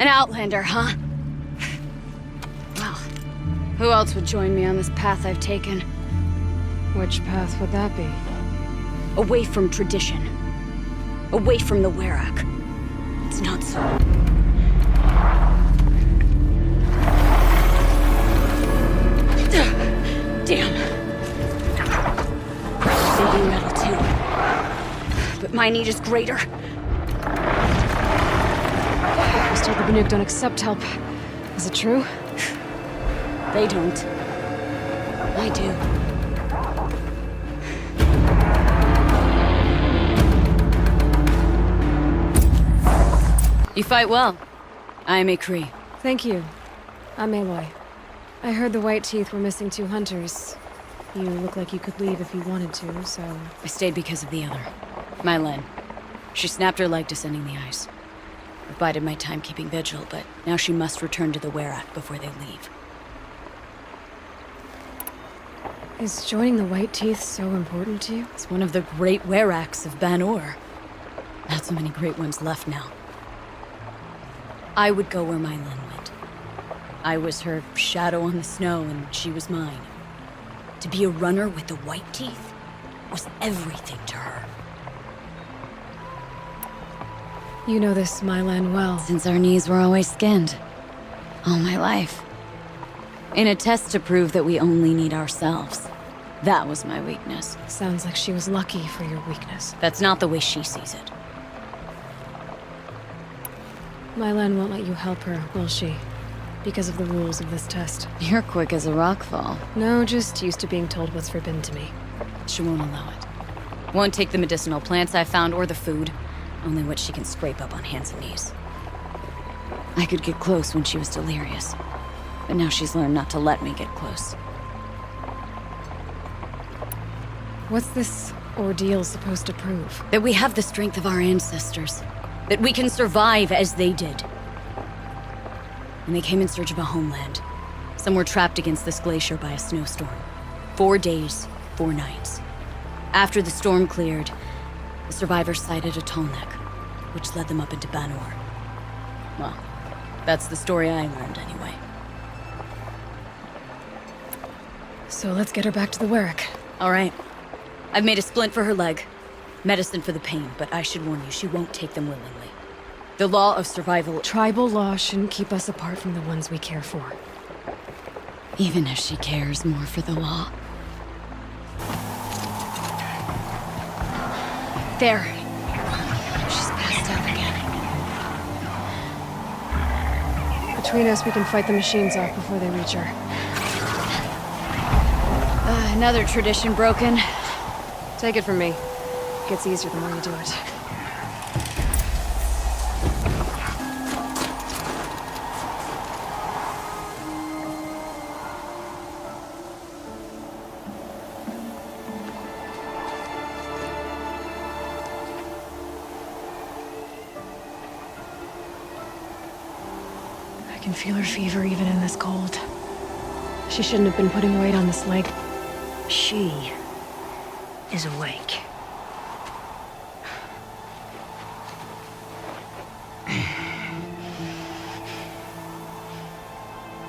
An outlander, huh? Well, who else would join me on this path I've taken? Which path would that be? Away from tradition. Away from the Werak. It's not so. Damn. They do metal too. But my need is greater. I was told the Banuk don't accept help. Is it true? They don't. I do. You fight well. I am a Kree. Thank you. I'm Aloy. I heard the White Teeth were missing 2 hunters. You look like you could leave if you wanted to, so... I stayed because of the other. Mylen. She snapped her leg descending the ice. I bided my time keeping vigil, but now she must return to the Werak before they leave. Is joining the White Teeth so important to you? It's one of the great Weraks of Ban-Or. Not so many great ones left now. I would go where Mylen went. I was her shadow on the snow, and she was mine. To be a runner with the White Teeth was everything to her. You know this Mylan well. Since our knees were always skinned. All my life. In a test to prove that we only need ourselves. That was my weakness. Sounds like she was lucky for your weakness. That's not the way she sees it. Mylan won't let you help her, will she? Because of the rules of this test. You're quick as a rockfall. No, just used to being told what's forbidden to me. She won't allow it. Won't take the medicinal plants I found or the food. Only what she can scrape up on hands and knees. I could get close when she was delirious. But now she's learned not to let me get close. What's this ordeal supposed to prove? That we have the strength of our ancestors. That we can survive as they did. When they came in search of a homeland, some were trapped against this glacier by a snowstorm. 4 days, 4 nights. After the storm cleared, the survivors sighted a tallneck, which led them up into Ban-Or. Well, that's the story I learned anyway. So let's get her back to the Werak. All right. I've made a splint for her leg. Medicine for the pain, but I should warn you, she won't take them willingly. The law of survival... Tribal law shouldn't keep us apart from the ones we care for. Even if she cares more for the law. There. She's passed out again. Between us, we can fight the machines off before they reach her. Another tradition broken. Take it from me. It gets easier the more you do it. I can feel her fever even in this cold. She shouldn't have been putting weight on this leg. She is awake.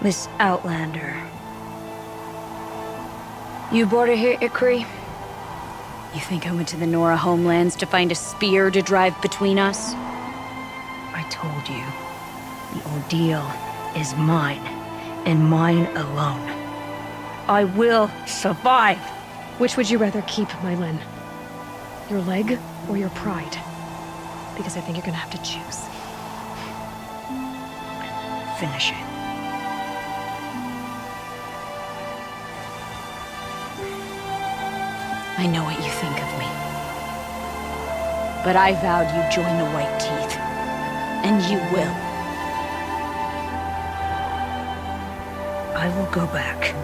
Miss Outlander. You brought her here, Ikri? You think I went to the Nora homelands to find a spear to drive between us? I told you. The ordeal is mine, and mine alone. I will survive! Which would you rather keep, Mylen? Your leg or your pride? Because I think you're gonna have to choose. Finish it. I know what you think of me. But I vowed you'd join the White Teeth. And you will. I will go back.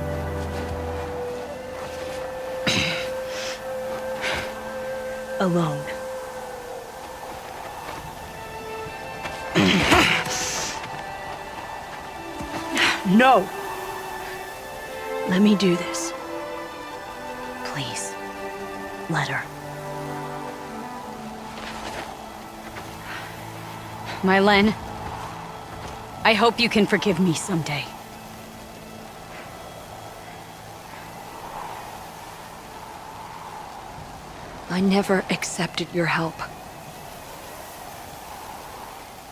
Alone. No! Let me do this. Please. Let her. Mylen, I hope you can forgive me someday. I never accepted your help.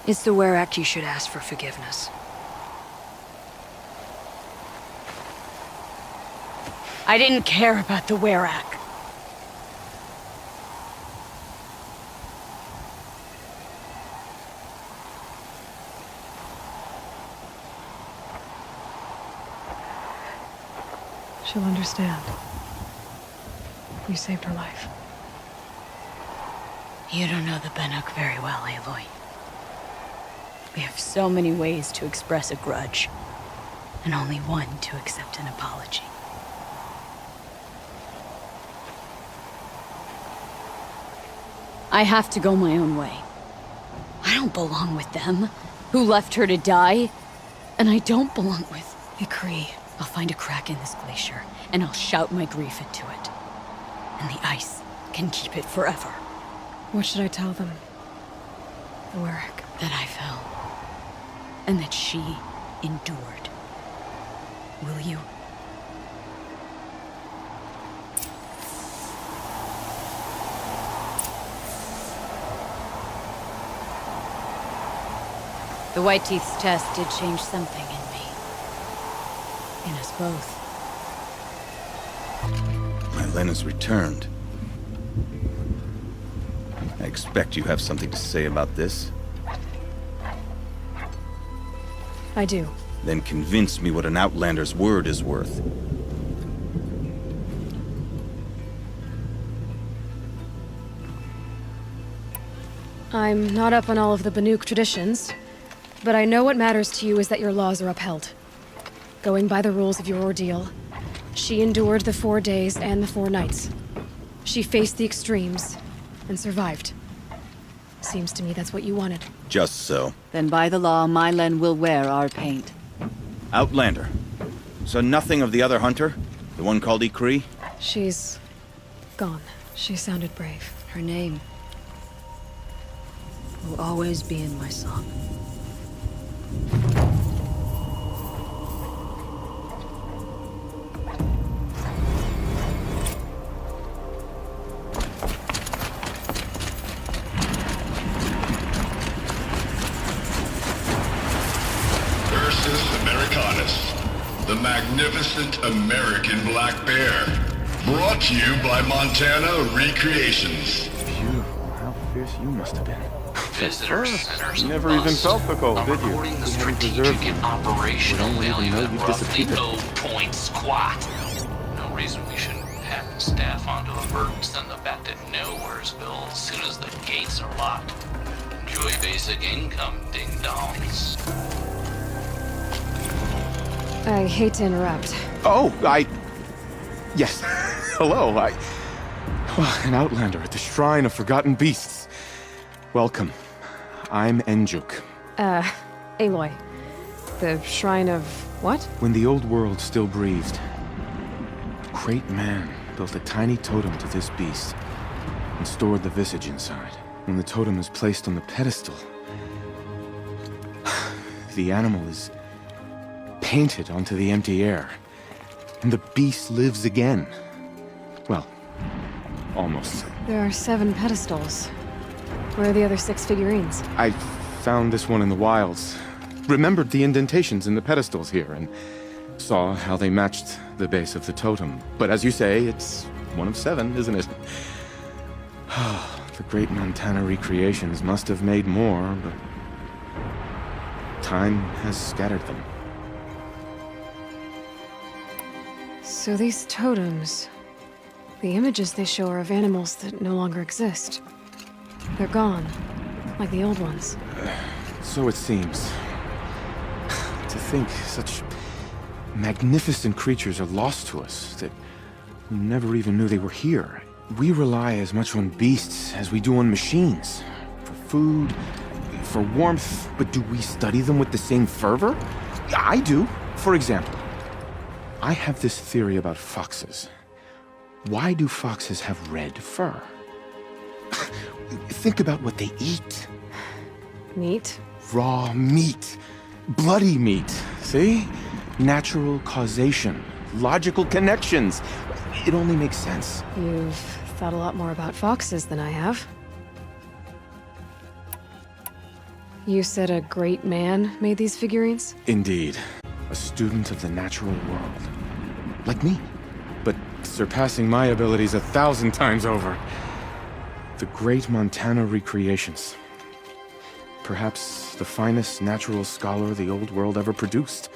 It's the Werak you should ask for forgiveness. I didn't care about the Werak. She'll understand. You saved her life. You don't know the Banuk very well, Aloy. We have so many ways to express a grudge, and only one to accept an apology. I have to go my own way. I don't belong with them, who left her to die, and I don't belong with Ikri. I'll find a crack in this glacier, and I'll shout my grief into it. And the ice can keep it forever. What should I tell them? The Werak. That I fell. And that she endured. Will you? The White Teeth's test did change something in me. In us both. Mylen has returned. I expect you have something to say about this. I do. Then convince me what an Outlander's word is worth. I'm not up on all of the Banuk traditions, but I know what matters to you is that your laws are upheld. Going by the rules of your ordeal, she endured the 4 days and the 4 nights. She faced the extremes and survived. Seems to me that's what you wanted. Just so. Then by the law, Mylen will wear our paint. Outlander. So nothing of the other hunter? The one called Ikri? She's gone. She sounded brave. Her name will always be in my song. The magnificent American black bear. Brought to you by Montana Recreations. Phew, how fierce you must have been. Visitors, centers, You never and even bus felt the cold, are did you? reporting the You hadn't strategic deserved and it. operational We don't even value know of you roughly disappeared. 0 point squat. No reason we shouldn't pack the staff onto a bird and send them back to Nowheresville as soon as the gates are locked. Enjoy basic income, ding-dongs. I hate to interrupt. Oh, Yes. Hello, an outlander at the Shrine of Forgotten Beasts. Welcome. I'm Enjuk. Aloy. The Shrine of what? When the old world still breathed, a great man built a tiny totem to this beast and stored the visage inside. When the totem is placed on the pedestal, the animal is painted onto the empty air, and the beast lives again. Well, almost. There are 7 pedestals. Where are the other 6 figurines? I found this one in the wilds, remembered the indentations in the pedestals here, and saw how they matched the base of the totem. But as you say, it's one of 7, isn't it? The great Montana Recreations must have made more, but time has scattered them. So these totems... the images they show are of animals that no longer exist. They're gone, like the old ones. So it seems. To think such magnificent creatures are lost to us, that we never even knew they were here. We rely as much on beasts as we do on machines. For food, for warmth, but do we study them with the same fervor? I do. For example, I have this theory about foxes. Why do foxes have red fur? Think about what they eat. Meat? Raw meat. Bloody meat. See? Natural causation. Logical connections. It only makes sense. You've thought a lot more about foxes than I have. You said a great man made these figurines? Indeed. A student of the natural world. Like me. But surpassing my abilities 1,000 times over. The great Montana recreations. Perhaps the finest natural scholar the old world ever produced.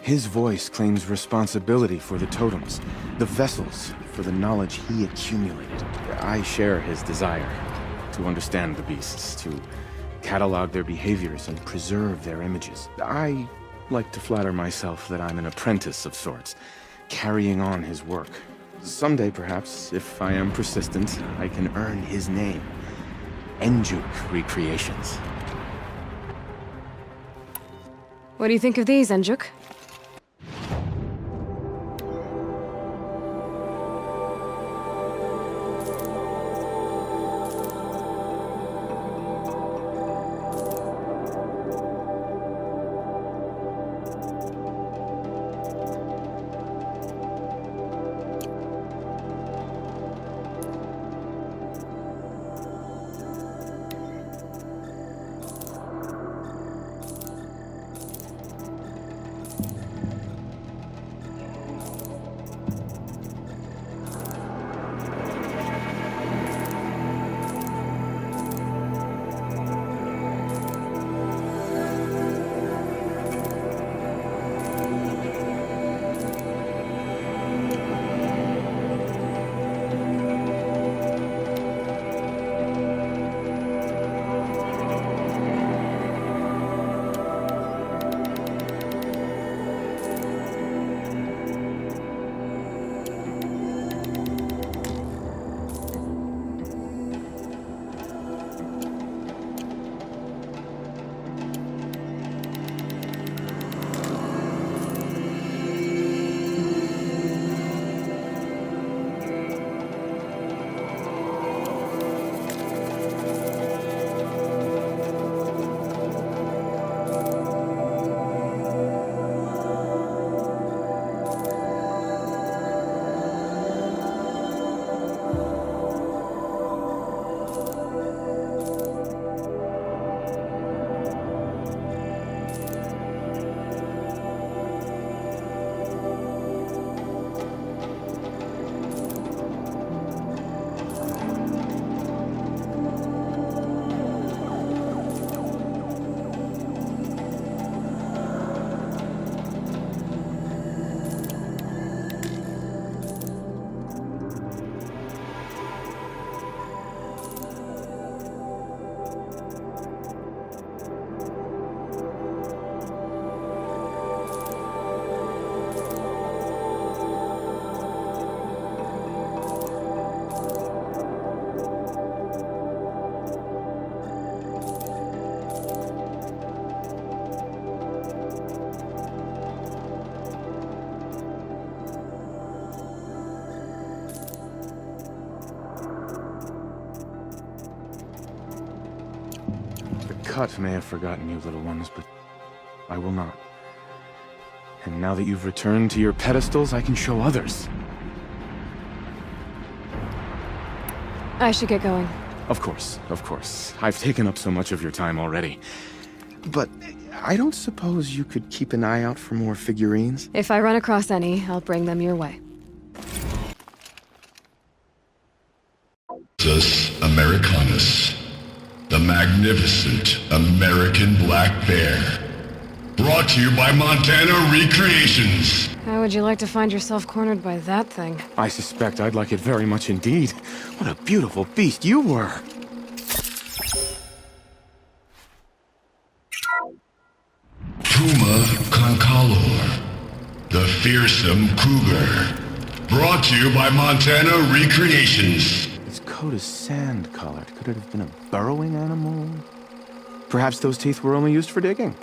His voice claims responsibility for the totems, the vessels for the knowledge he accumulated. I share his desire to understand the beasts, to catalog their behaviors and preserve their images. I like to flatter myself that I'm an apprentice of sorts, carrying on his work. Someday, perhaps, if I am persistent, I can earn his name. Enjuk Recreations. What do you think of these, Enjuk? Cut may have forgotten you little ones, but I will not. And now that you've returned to your pedestals, I can show others. I should get going. Of course, of course. I've taken up so much of your time already. But I don't suppose you could keep an eye out for more figurines? If I run across any, I'll bring them your way. Americanus, the magnificent American black bear. Brought to you by Montana Recreations. How would you like to find yourself cornered by that thing? I suspect I'd like it very much indeed. What a beautiful beast you were! Puma Concolor, the fearsome cougar. Brought to you by Montana Recreations. Its coat is sand-colored. Could it have been a burrowing animal? Perhaps those teeth were only used for digging.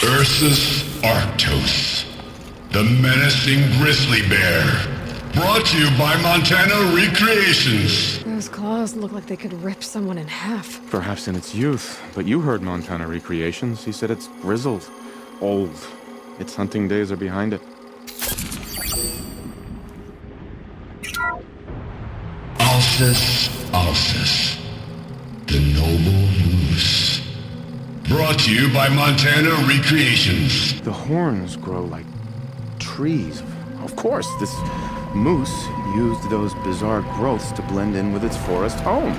Ursus Arctos, the menacing grizzly bear. Brought to you by Montana Recreations. Those claws look like they could rip someone in half. Perhaps in its youth, but you heard Montana Recreations. He said it's grizzled, old. Its hunting days are behind it. Alsus, the noble moose. Brought to you by Montana Recreations. The horns grow like trees. Of course, this moose used those bizarre growths to blend in with its forest home.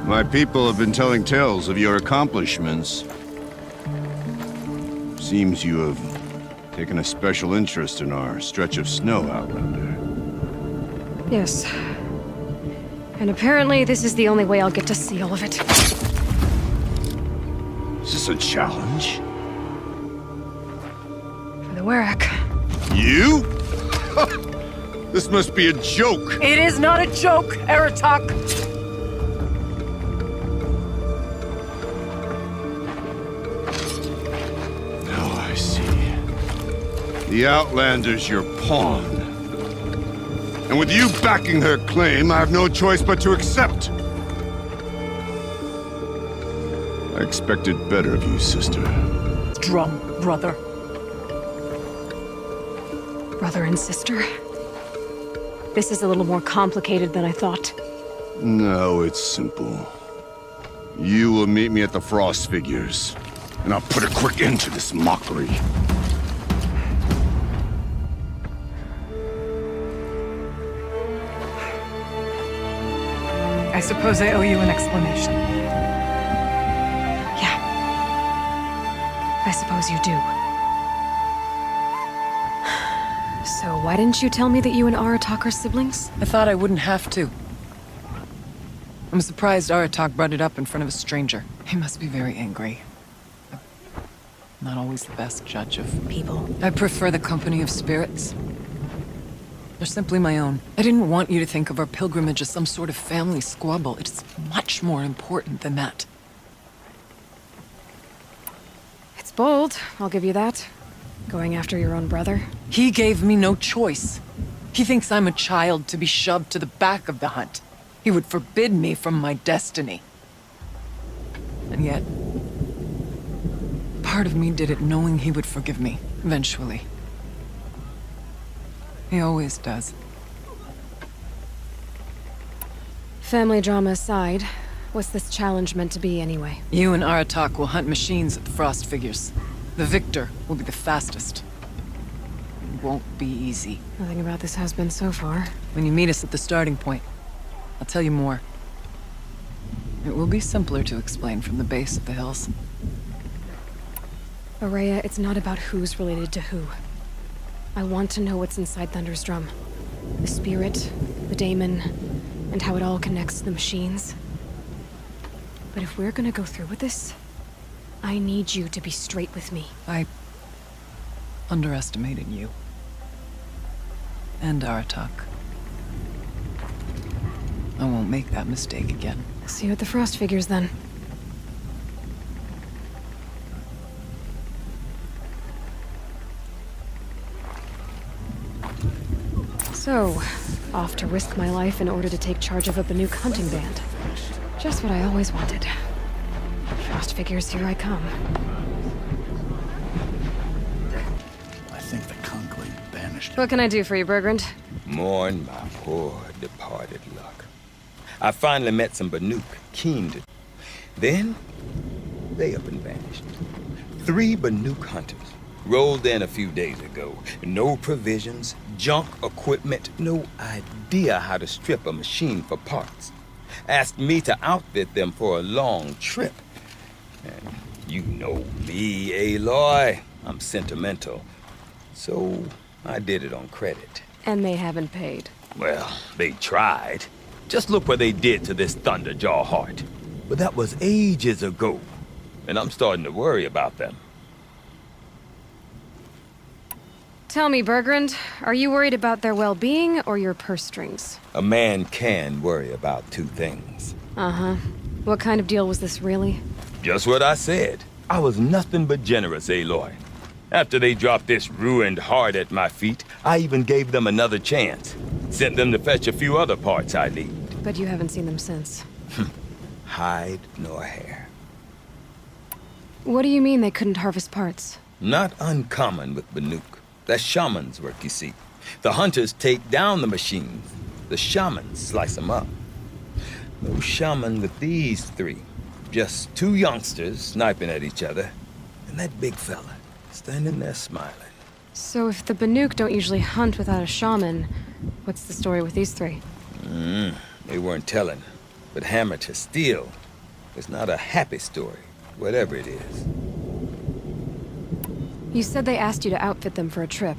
My people have been telling tales of your accomplishments. Seems you have taken a special interest in our stretch of snow, Outlander. Yes. And apparently this is the only way I'll get to see all of it. Is this a challenge? For the Warwick. You? This must be a joke. It is not a joke, Aratak! The Outlander's your pawn. And with you backing her claim, I have no choice but to accept. I expected better of you, sister. Drum, brother. Brother and sister? This is a little more complicated than I thought. No, it's simple. You will meet me at the Frost Figures, and I'll put a quick end to this mockery. I suppose I owe you an explanation. Yeah. I suppose you do. So why didn't you tell me that you and Aratak are siblings? I thought I wouldn't have to. I'm surprised Aratak brought it up in front of a stranger. He must be very angry. I'm not always the best judge of People. I prefer the company of spirits. They're simply my own. I didn't want you to think of our pilgrimage as some sort of family squabble. It's much more important than that. It's bold, I'll give you that. Going after your own brother. He gave me no choice. He thinks I'm a child to be shoved to the back of the hunt. He would forbid me from my destiny. And yet, part of me did it knowing he would forgive me, eventually. He always does. Family drama aside, what's this challenge meant to be anyway? You and Aratak will hunt machines at the Frost Figures. The victor will be the fastest. It won't be easy. Nothing about this has been so far. When you meet us at the starting point, I'll tell you more. It will be simpler to explain from the base of the hills. Araya, it's not about who's related to who. I want to know what's inside Thunder's drum. The spirit, the daemon, and how it all connects to the machines. But if we're gonna go through with this, I need you to be straight with me. I underestimated you. And Aratak. I won't make that mistake again. See you at the Frost Figures then. So, off to risk my life in order to take charge of a Banuk hunting band. Just what I always wanted. Frost Figures, here I come. I think the conclave banished him. What can I do for you, Bergrand? Mourn my poor departed luck. I finally met some Banuk keen to... Then, they up and vanished. 3 Banuk hunters rolled in a few days ago. No provisions, junk equipment, no idea how to strip a machine for parts. Asked me to outfit them for a long trip. And you know me, Aloy. I'm sentimental. So I did it on credit. And they haven't paid. Well, they tried. Just look what they did to this Thunderjaw heart. But that was ages ago, and I'm starting to worry about them. Tell me, Bergrand, are you worried about their well-being or your purse strings? A man can worry about two things. Uh-huh. What kind of deal was this, really? Just what I said. I was nothing but generous, Aloy. After they dropped this ruined heart at my feet, I even gave them another chance. Sent them to fetch a few other parts I need. But you haven't seen them since. Hide nor hair. What do you mean they couldn't harvest parts? Not uncommon with Banuk. That's shaman's work, you see. The hunters take down the machines. The shamans slice them up. No shaman with these three. Just two youngsters sniping at each other. And that big fella standing there smiling. So if the Banuk don't usually hunt without a shaman, what's the story with these three? They weren't telling. But hammer to steel is not a happy story, whatever it is. You said they asked you to outfit them for a trip.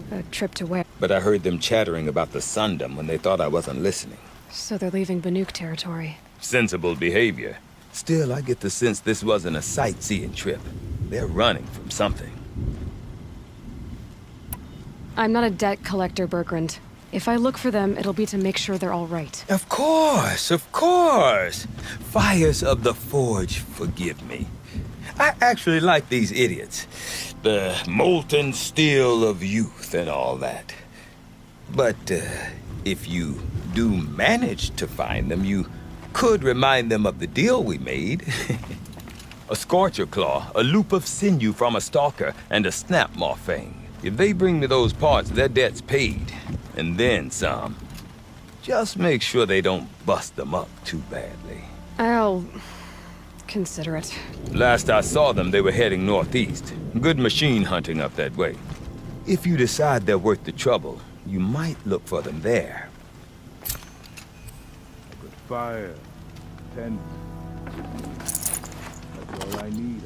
A trip to where? But I heard them chattering about the Sundom when they thought I wasn't listening. So they're leaving Banuk territory. Sensible behavior. Still, I get the sense this wasn't a sightseeing trip. They're running from something. I'm not a debt collector, Bergrand. If I look for them, it'll be to make sure they're all right. Of course, of course. Fires of the Forge, forgive me. I actually like these idiots. The molten steel of youth and all that. But if you do manage to find them, you could remind them of the deal we made. A scorcher claw, a loop of sinew from a stalker, and a snap maw fang. If they bring me those parts, their debt's paid. And then some. Just make sure they don't bust them up too badly. I'll consider it. Last I saw them, they were heading northeast. Good machine hunting up that way. If you decide they're worth the trouble, you might look for them there. A good fire, tent. That's all I need.